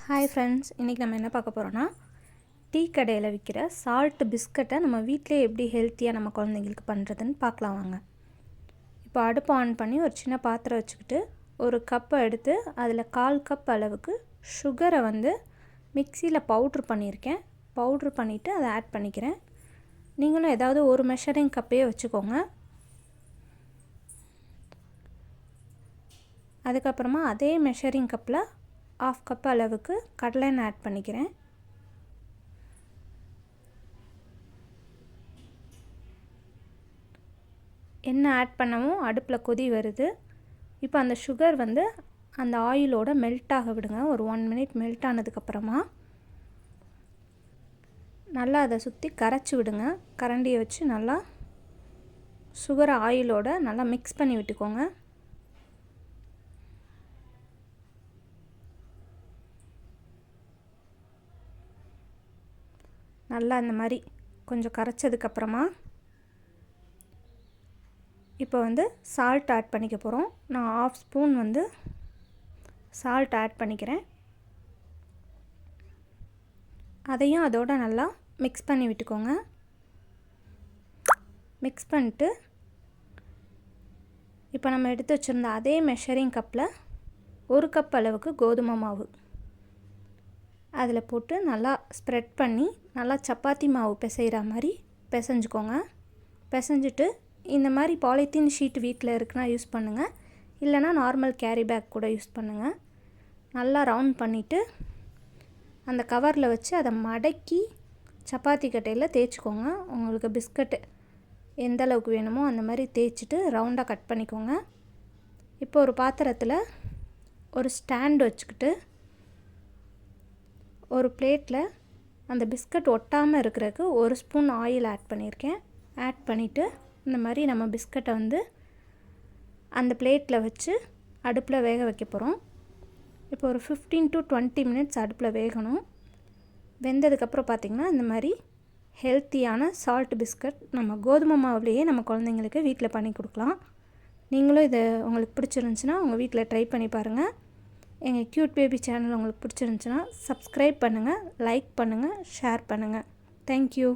Hi friends, இன்றைக்கி நம்ம என்ன பார்க்க போகிறோன்னா டீ கடையில் விற்கிற சால்ட் பிஸ்கட்டை நம்ம வீட்டிலே எப்படி ஹெல்த்தியாக நம்ம குழந்தைங்களுக்கு பண்ணுறதுன்னு பார்க்கலாம் வாங்க. இப்போ அடுப்பு ஆன் பண்ணி ஒரு சின்ன பாத்திரம் வச்சுக்கிட்டு ஒரு கப்பை எடுத்து அதில் 1/4 கப் அளவுக்கு சுகரை மிக்சியில் பவுட்ரு பண்ணிவிட்டு அதை ஆட் பண்ணிக்கிறேன். நீங்களும் ஏதாவது ஒரு மெஷரிங் கப்பையே வச்சுக்கோங்க. அதுக்கப்புறமா அதே மெஷரிங் கப்பில் 1/2 கப் அளவுக்கு கடலை எண்ணெய் ஆட் பண்ணிக்கிறேன். எண்ணெய் ஆட் பண்ணவும் அடுப்பில் கொதி வருது. இப்போ அந்த சுகர் அந்த ஆயிலோட மெல்ட் ஆக விடுங்க. ஒரு 1 மினிட் மெல்ட் ஆனதுக்கப்புறமா நல்லா அதை சுற்றி கரைச்சி விடுங்க. கரண்டியை வச்சு நல்லா சுகரை ஆயிலோட நல்லா மிக்ஸ் பண்ணி விட்டுக்கோங்க. நல்லா இந்த மாதிரி கொஞ்சம் கரைச்சதுக்கப்புறமா இப்போ சால்ட் ஆட் பண்ணிக்க போகிறோம். நான் 1/2 ஸ்பூன் சால்ட் ஆட் பண்ணிக்கிறேன். அதையும் அதோட நல்லா மிக்ஸ் பண்ணி விட்டுக்கோங்க. மிக்ஸ் பண்ணிட்டு இப்போ நம்ம எடுத்து வச்சுருந்த அதே மெஷரிங் கப்பில் 1 கப் அளவுக்கு கோதுமை மாவு அதில் போட்டு நல்லா ஸ்ப்ரெட் பண்ணி நல்லா சப்பாத்தி மாவு பிசைகிற மாதிரி பிசைஞ்சுக்கோங்க. பிசைஞ்சிட்டு இந்த மாதிரி பாலித்தீன் ஷீட் வீட்டில் இருக்குன்னா யூஸ் பண்ணுங்கள், இல்லைனா நார்மல் கேரி பேக் கூட யூஸ் பண்ணுங்கள். நல்லா ரவுண்ட் பண்ணிவிட்டு அந்த கவரில் வச்சு அதை மடக்கி சப்பாத்தி கட்டையில் தேய்ச்சிக்கோங்க. உங்களுக்கு பிஸ்கட்டு எந்த அளவுக்கு வேணுமோ அந்த மாதிரி தேய்ச்சிட்டு ரவுண்டாக கட் பண்ணிக்கோங்க. இப்போ ஒரு பாத்திரத்தில் ஒரு ஸ்டாண்ட் வச்சுக்கிட்டு ஒரு பிளேட்டில் அந்த பிஸ்கட் ஒட்டாமல் இருக்கிறதுக்கு 1 ஸ்பூன் ஆயில் ஆட் பண்ணியிருக்கேன். ஆட் பண்ணிவிட்டு இந்த மாதிரி நம்ம பிஸ்கட்டை அந்த பிளேட்டில் வச்சு அடுப்பில் வேக வைக்க போகிறோம். இப்போ ஒரு 15 to 20 மினிட்ஸ் அடுப்பில் வேகணும். வெந்ததுக்கப்புறம் பார்த்திங்கன்னா இந்த மாதிரி ஹெல்த்தியான சால்ட் பிஸ்கட் நம்ம கோதுமை மாவுலேயே நம்ம குழந்தைங்களுக்கு வீட்டில் பண்ணி கொடுக்கலாம். நீங்களும் இதை உங்களுக்கு பிடிச்சிருந்துச்சின்னா உங்கள் வீட்டில் ட்ரை பண்ணி பாருங்கள். எங்கள் க்யூட் பேபி சேனல் உங்களுக்கு பிடிச்சிருந்துச்சின்னா சப்ஸ்கிரைப் பண்ணுங்கள், லைக் பண்ணுங்கள், ஷேர் பண்ணுங்கள். தேங்க்யூ.